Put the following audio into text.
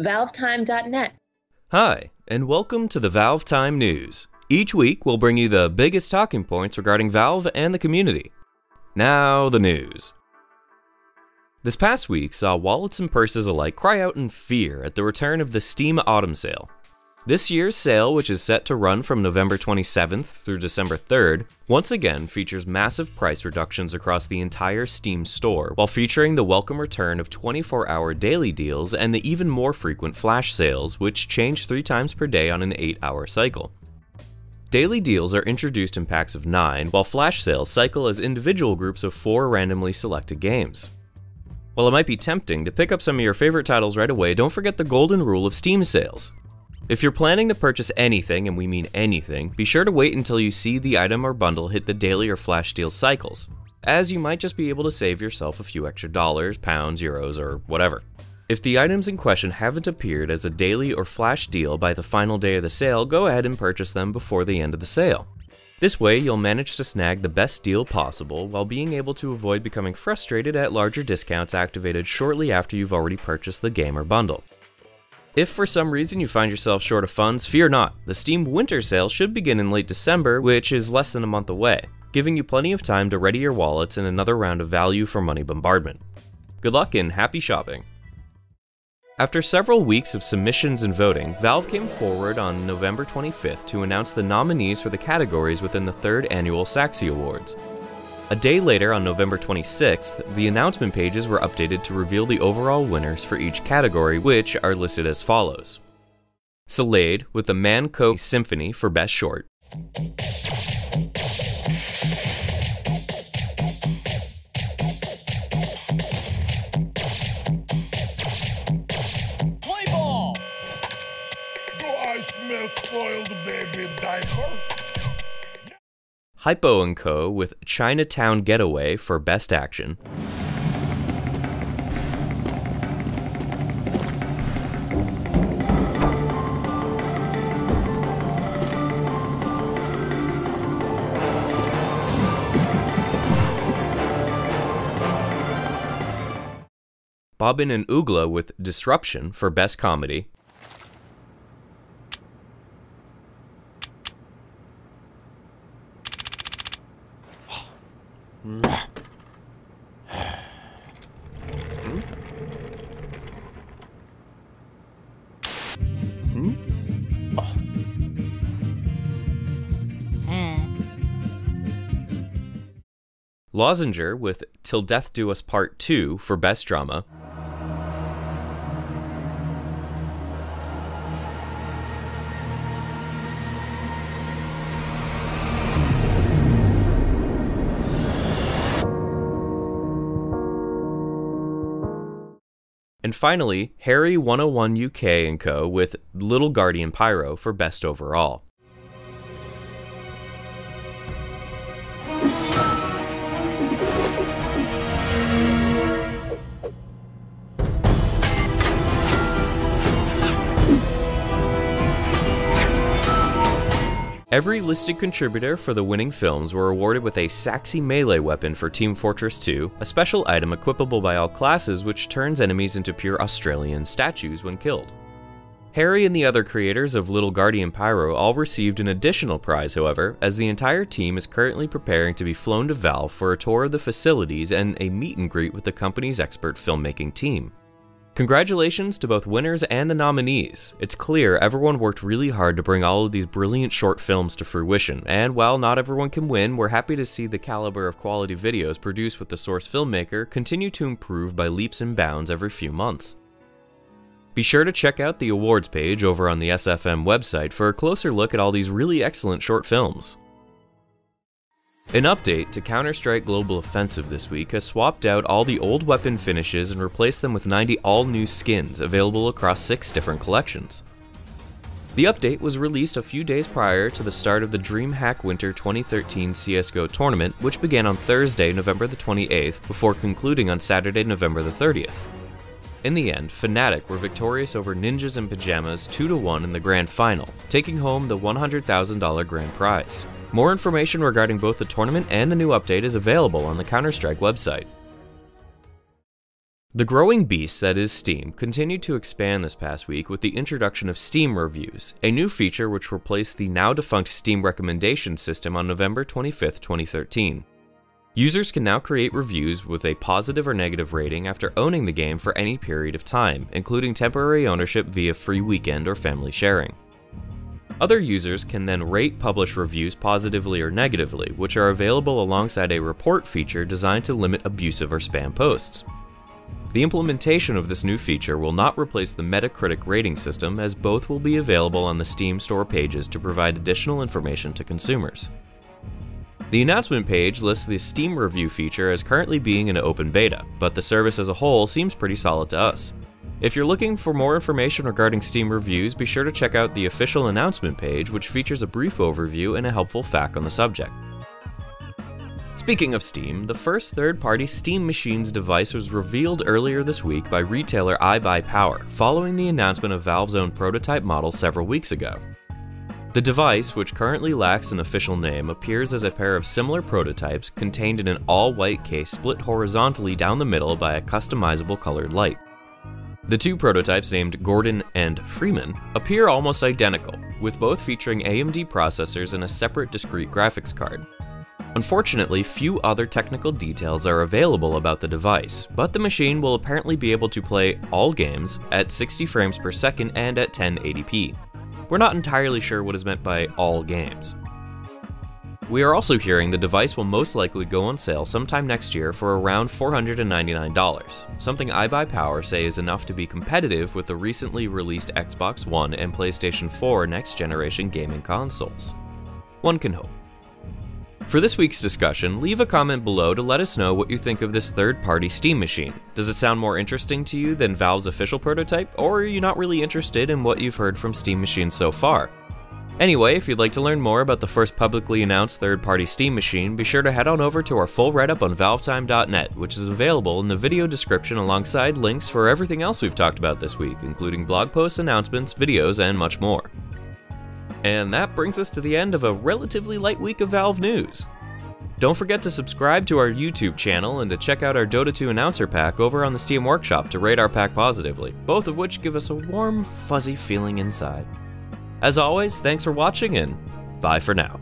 ValveTime.net. Hi, and welcome to the ValveTime News. Each week, we'll bring you the biggest talking points regarding Valve and the community. Now, the news. This past week saw wallets and purses alike cry out in fear at the return of the Steam Autumn Sale. This year's sale, which is set to run from November 27th through December 3rd, once again features massive price reductions across the entire Steam store, while featuring the welcome return of 24-hour daily deals and the even more frequent flash sales, which change 3 times per day on an 8-hour cycle. Daily deals are introduced in packs of 9, while flash sales cycle as individual groups of 4 randomly selected games. While it might be tempting to pick up some of your favorite titles right away, don't forget the golden rule of Steam sales. If you're planning to purchase anything, and we mean anything, be sure to wait until you see the item or bundle hit the daily or flash deal cycles, as you might just be able to save yourself a few extra dollars, pounds, euros, or whatever. If the items in question haven't appeared as a daily or flash deal by the final day of the sale, go ahead and purchase them before the end of the sale. This way, you'll manage to snag the best deal possible while being able to avoid becoming frustrated at larger discounts activated shortly after you've already purchased the game or bundle. If for some reason you find yourself short of funds, fear not. The Steam Winter Sale should begin in late December, which is less than a month away, giving you plenty of time to ready your wallets in another round of value for money bombardment. Good luck and happy shopping! After several weeks of submissions and voting, Valve came forward on November 25th to announce the nominees for the categories within the 3rd annual Saxxy Awards. A day later, on November 26th, the announcement pages were updated to reveal the overall winners for each category, which are listed as follows. Salade with the Manco Symphony for Best Short. Play ball! Do I smell spoiled baby diaper? Hypo & Co. with Chinatown Getaway for Best Action. Bobbin and Oogla with Disruption for Best Comedy. Lozenger with Till Death Do Us Part 2 for Best Drama. And finally, Harry 101 UK & Co. with Little Guardian Pyro for Best Overall. Every listed contributor for the winning films were awarded with a Saxxy melee weapon for Team Fortress 2, a special item equipable by all classes which turns enemies into pure Australian statues when killed. Harry and the other creators of Little Guardian Pyro all received an additional prize, however, as the entire team is currently preparing to be flown to Valve for a tour of the facilities and a meet and greet with the company's expert filmmaking team. Congratulations to both winners and the nominees. It's clear everyone worked really hard to bring all of these brilliant short films to fruition, and while not everyone can win, we're happy to see the caliber of quality videos produced with the source filmmaker continue to improve by leaps and bounds every few months. Be sure to check out the awards page over on the SFM website for a closer look at all these really excellent short films. An update to Counter-Strike Global Offensive this week has swapped out all the old weapon finishes and replaced them with 90 all-new skins available across 6 different collections. The update was released a few days prior to the start of the Dreamhack Winter 2013 CSGO tournament, which began on Thursday, November the 28th, before concluding on Saturday, November the 30th. In the end, Fnatic were victorious over Ninjas in Pajamas 2-1 in the grand final, taking home the $100,000 grand prize. More information regarding both the tournament and the new update is available on the Counter-Strike website. The growing beast that is Steam continued to expand this past week with the introduction of Steam Reviews, a new feature which replaced the now-defunct Steam recommendation system on November 25, 2013. Users can now create reviews with a positive or negative rating after owning the game for any period of time, including temporary ownership via free weekend or family sharing. Other users can then rate published reviews positively or negatively, which are available alongside a report feature designed to limit abusive or spam posts. The implementation of this new feature will not replace the Metacritic rating system, as both will be available on the Steam store pages to provide additional information to consumers. The announcement page lists the Steam Review feature as currently being in open beta, but the service as a whole seems pretty solid to us. If you're looking for more information regarding Steam Reviews, be sure to check out the official announcement page, which features a brief overview and a helpful fact on the subject. Speaking of Steam, the first third-party Steam Machines device was revealed earlier this week by retailer iBuyPower, following the announcement of Valve's own prototype model several weeks ago. The device, which currently lacks an official name, appears as a pair of similar prototypes contained in an all-white case split horizontally down the middle by a customizable colored light. The two prototypes, named Gordon and Freeman, appear almost identical, with both featuring AMD processors and a separate discrete graphics card. Unfortunately, few other technical details are available about the device, but the machine will apparently be able to play all games at 60 frames per second and at 1080p. We're not entirely sure what is meant by all games. We are also hearing the device will most likely go on sale sometime next year for around $499, something iBuyPower say is enough to be competitive with the recently released Xbox One and PlayStation 4 next-generation gaming consoles. One can hope. For this week's discussion, leave a comment below to let us know what you think of this third-party Steam machine. Does it sound more interesting to you than Valve's official prototype, or are you not really interested in what you've heard from Steam machines so far? Anyway, if you'd like to learn more about the first publicly announced third-party Steam machine, be sure to head on over to our full write-up on ValveTime.net, which is available in the video description alongside links for everything else we've talked about this week, including blog posts, announcements, videos, and much more. And that brings us to the end of a relatively light week of Valve news. Don't forget to subscribe to our YouTube channel and to check out our Dota 2 announcer pack over on the Steam Workshop to rate our pack positively, both of which give us a warm, fuzzy feeling inside. As always, thanks for watching and bye for now.